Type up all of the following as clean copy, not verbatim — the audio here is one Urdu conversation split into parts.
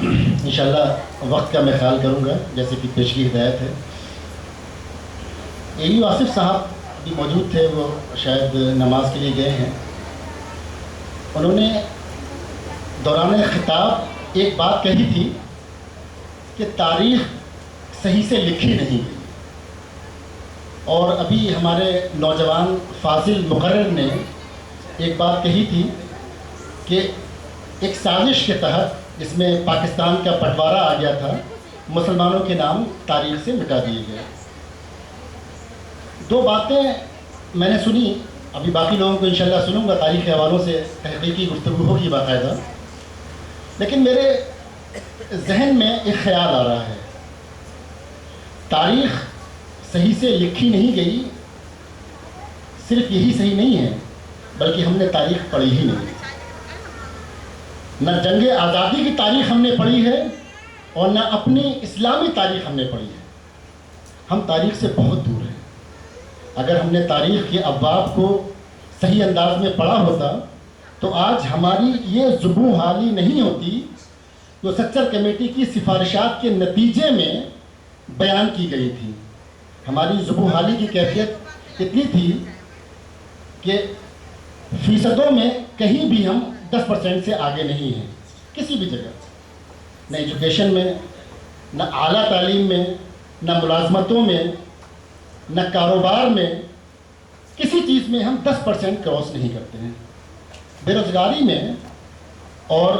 انشاءاللہ وقت کا میں خیال کروں گا جیسے کہ پیشگی ہدایت ہے. اے یو آصف صاحب بھی موجود تھے, وہ شاید نماز کے لیے گئے ہیں. انہوں نے دوران خطاب ایک بات کہی تھی کہ تاریخ صحیح سے لکھی نہیں گئی, اور ابھی ہمارے نوجوان فاضل مقرر نے ایک بات کہی تھی کہ ایک سازش کے تحت جس میں پاکستان کا بٹوارا آ گیا تھا, مسلمانوں کے نام تاریخ سے مٹا دیے گئے. دو باتیں میں نے سنی, ابھی باقی لوگوں کو انشاءاللہ سنوں گا, تاریخ کے حوالوں سے تحقیقی گفتگو ہوگی باقاعدہ. لیکن میرے ذہن میں ایک خیال آ رہا ہے, تاریخ صحیح سے لکھی نہیں گئی, صرف یہی صحیح نہیں ہے بلکہ ہم نے تاریخ پڑھی ہی نہیں. نہ جنگ آزادی کی تاریخ ہم نے پڑھی ہے اور نہ اپنی اسلامی تاریخ ہم نے پڑھی ہے. ہم تاریخ سے بہت دور ہیں. اگر ہم نے تاریخ کے ابواب کو صحیح انداز میں پڑھا ہوتا تو آج ہماری یہ زبوں حالی نہیں ہوتی جو سچر کمیٹی کی سفارشات کے نتیجے میں بیان کی گئی تھی. ہماری زبوں حالی کی کیفیت اتنی تھی کہ فیصدوں میں کہیں بھی ہم 10% سے آگے نہیں ہیں کسی بھی جگہ, نہ ایجوکیشن میں, نہ اعلیٰ تعلیم میں, نہ ملازمتوں میں, نہ کاروبار میں, کسی چیز میں ہم 10% کراس نہیں کرتے ہیں. بے روزگاری میں اور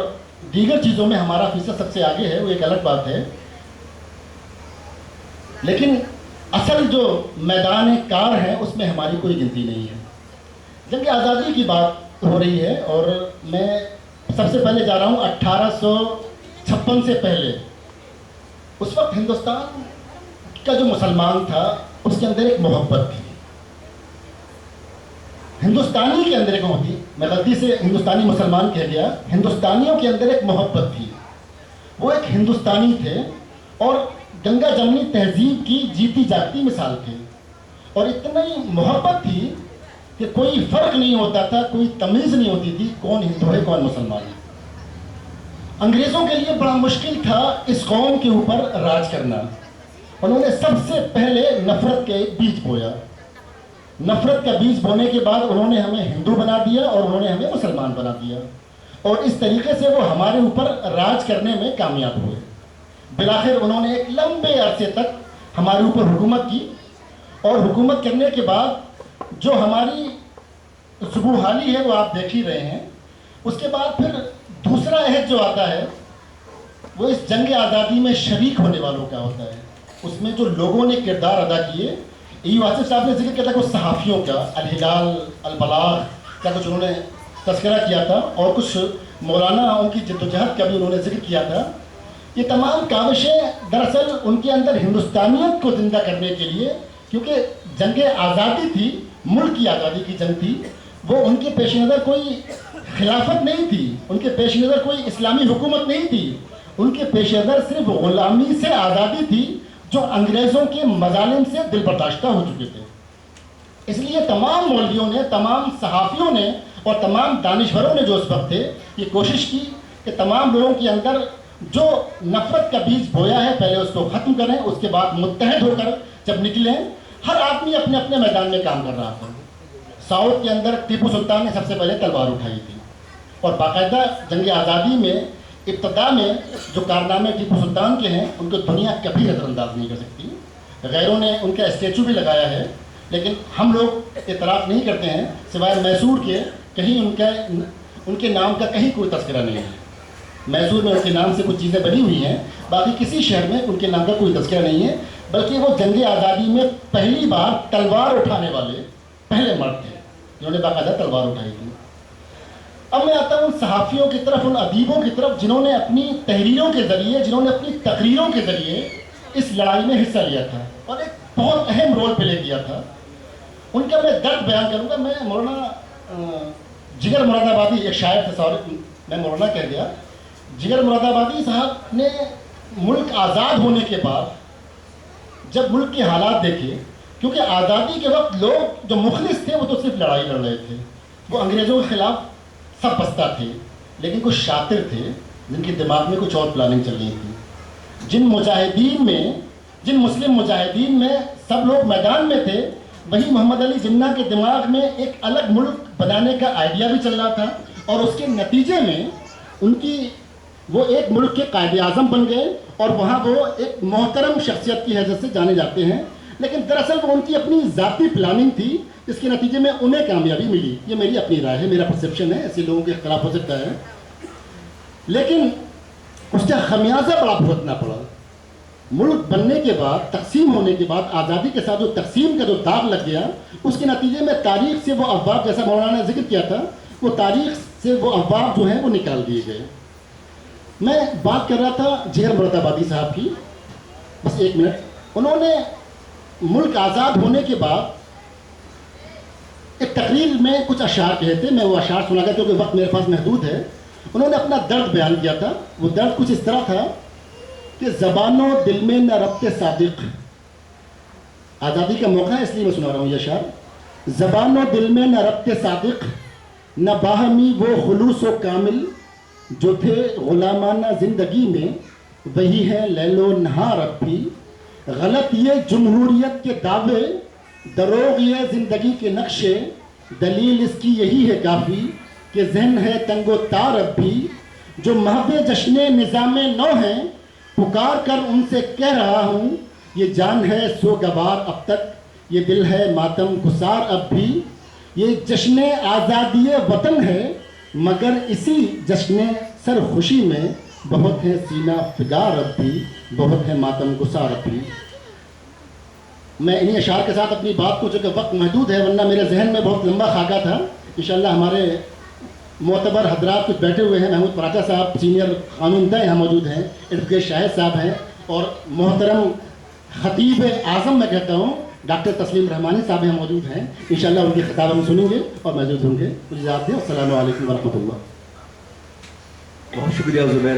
دیگر چیزوں میں ہمارا فیصد سب سے آگے ہے, وہ ایک الگ بات ہے. لیکن اصل جو میدان کار ہے اس میں ہماری کوئی گنتی نہیں ہے. جنگ آزادی کی بات ہو رہی ہے اور میں سب سے پہلے جا رہا ہوں 1856 سے پہلے. اس وقت ہندوستان کا جو مسلمان تھا اس کے اندر ایک محبت تھی. ہندوستانی کے اندر ایک ہوتی, میں غلطی سے ہندوستانی مسلمان کہہ گیا, ہندوستانیوں کے اندر ایک محبت تھی. وہ ایک ہندوستانی تھے اور گنگا جمنی تہذیب کی جیتی جاگتی مثال تھے. اور اتنی محبت تھی کہ کوئی فرق نہیں ہوتا تھا, کوئی تمیز نہیں ہوتی تھی کون ہندو ہے کون مسلمان ہے. انگریزوں کے لیے بڑا مشکل تھا اس قوم کے اوپر راج کرنا. انہوں نے سب سے پہلے نفرت کے بیج بویا. نفرت کا بیج بونے کے بعد انہوں نے ہمیں ہندو بنا دیا اور انہوں نے ہمیں مسلمان بنا دیا, اور اس طریقے سے وہ ہمارے اوپر راج کرنے میں کامیاب ہوئے. بالآخر انہوں نے ایک لمبے عرصے تک ہمارے اوپر حکومت کی, اور حکومت کرنے کے بعد جو ہماری زبوں حالی ہے وہ آپ دیکھ ہی رہے ہیں. اس کے بعد پھر دوسرا عہد جو آتا ہے وہ اس جنگ آزادی میں شریک ہونے والوں کا ہوتا ہے. اس میں جو لوگوں نے کردار ادا کیے, اے یو آصف صاحب نے ذکر کیا تھا کچھ صحافیوں کا, الہلال, البلاغ کا کچھ انہوں نے تذکرہ کیا تھا, اور کچھ مولانا ان کی جدوجہد کا بھی انہوں نے ذکر کیا تھا. یہ تمام کاوشیں دراصل ان کے اندر ہندوستانیت کو زندہ کرنے کے لیے, کیونکہ جنگ آزادی تھی, ملک کی آزادی کی جنگ تھی, وہ ان کے پیش نظر کوئی خلافت نہیں تھی, ان کے پیش نظر کوئی اسلامی حکومت نہیں تھی, ان کے پیش نظر صرف غلامی سے آزادی تھی جو انگریزوں کے مظالم سے دل برداشتہ ہو چکے تھے. اس لیے تمام مولویوں نے, تمام صحافیوں نے اور تمام دانشوروں نے جو اس وقت تھے یہ کوشش کی کہ تمام لوگوں کے اندر جو نفرت کا بیج بویا ہے پہلے اس کو ختم کریں, اس کے بعد متحد ہو کر جب نکلیں. ہر آدمی اپنے اپنے میدان میں کام کر رہا تھا. ساؤتھ کے اندر ٹیپو سلطان نے سب سے پہلے تلوار اٹھائی تھی, اور باقاعدہ جنگ آزادی میں ابتدا میں جو کارنامے ٹیپو سلطان کے ہیں ان کو دنیا کبھی نظر انداز نہیں کر سکتی. غیروں نے ان کا اسٹیچو بھی لگایا ہے, لیکن ہم لوگ اعتراف نہیں کرتے ہیں سوائے میسور کے. کہیں ان کے نام کا کہیں کوئی تذکرہ نہیں ہے. میسور میں ان کے نام سے کچھ چیزیں بنی ہوئی ہیں, باقی کسی شہر میں ان کے نام کا کوئی تذکرہ نہیں ہے, بلکہ وہ جنگ آزادی میں پہلی بار تلوار اٹھانے والے پہلے مرد تھے جنہوں نے باقاعدہ تلوار اٹھائی تھی. اب میں آتا ہوں ان صحافیوں کی طرف, ان ادیبوں کی طرف جنہوں نے اپنی تحریروں کے ذریعے, جنہوں نے اپنی تقریروں کے ذریعے اس لڑائی میں حصہ لیا تھا اور ایک بہت اہم رول پلے کیا تھا. ان کا میں درد بیان کروں گا. میں مولانا جگر مراد آبادی, ایک شاعر تھے, سوری میں مولانا کہہ گیا, جگر مراد آبادی صاحب نے ملک آزاد ہونے کے بعد جب ملک کے حالات دیکھے, کیونکہ آزادی کے وقت لوگ جو مخلص تھے وہ تو صرف لڑائی لڑ رہے تھے, وہ انگریزوں کے خلاف سب بستہ تھے, لیکن کچھ شاطر تھے جن کے دماغ میں کچھ اور پلاننگ چل رہی تھی. جن مسلم مجاہدین میں سب لوگ میدان میں تھے, وہی محمد علی جناح کے دماغ میں ایک الگ ملک بنانے کا آئیڈیا بھی چل رہا تھا, اور اس کے نتیجے میں وہ ایک ملک کے قائد اعظم بن گئے, اور وہاں وہ ایک محترم شخصیت کی حیثیت سے جانے جاتے ہیں. لیکن دراصل وہ ان کی اپنی ذاتی پلاننگ تھی, جس کے نتیجے میں انہیں کامیابی ملی. یہ میری اپنی رائے ہے, میرا پرسیپشن ہے, ایسے لوگوں کے اختلاف ہو سکتا ہے. لیکن اس کا خمیازہ بڑا بھگتنا پڑا. ملک بننے کے بعد, تقسیم ہونے کے بعد, آزادی کے ساتھ جو تقسیم کا جو داغ لگ گیا, اس کے نتیجے میں تاریخ سے وہ ابواب, جیسا مولانا نے ذکر کیا تھا, وہ تاریخ سے وہ ابواب جو ہیں وہ نکال دیے گئے. میں بات کر رہا تھا جگر مراد آبادی صاحب کی, بس ایک منٹ. انہوں نے ملک آزاد ہونے کے بعد ایک تقریر میں کچھ اشعار کہے تھے, میں وہ اشعار سنا گا کیونکہ وقت میرے پاس محدود ہے. انہوں نے اپنا درد بیان کیا تھا. وہ درد کچھ اس طرح تھا کہ زبان و دل میں نہ ربط صادق. آزادی کا موقع ہے اس لیے میں سنا رہا ہوں یہ اشعار. زبان و دل میں نہ ربط صادق, نہ باہمی وہ خلوص و کامل, جو تھے غلامانہ زندگی میں وہی ہے لیل و نہار اب بھی. غلط یہ جمہوریت کے دعوے, دروغ یہ زندگی کے نقشے, دلیل اس کی یہی ہے کافی کہ ذہن ہے تنگ و تار اب بھی. جو محو جشن نظام نو ہیں, پکار کر ان سے کہہ رہا ہوں, یہ جان ہے سوگوار اب تک, یہ دل ہے ماتم گسار اب بھی. یہ جشن آزادی وطن ہے, مگر اسی جشن سر خوشی میں بہت ہے سینہ فگار اب بھی, بہت ہے ماتم گسار اب بھی. میں انہی اشعار کے ساتھ اپنی بات کو, چونکہ وقت محدود ہے ورنہ میرے ذہن میں بہت لمبا خاکہ تھا. انشاءاللہ ہمارے معتبر حضرات کچھ بیٹھے ہوئے ہیں. محمود پراچا صاحب سینئر قانون داں یہاں موجود ہیں, ایڈوکیٹ شاہد صاحب ہیں, اور محترم خطیب اعظم میں کہتا ہوں ڈاکٹر تسلیم رحمانی صاحب یہاں موجود ہیں. انشاءاللہ ان کی خطاب ہم سنیں گے اور محدود ہوں گے. مجھے اجازت دیں. السلام علیکم ورحمۃ اللہ. بہت شکریہ زبیر.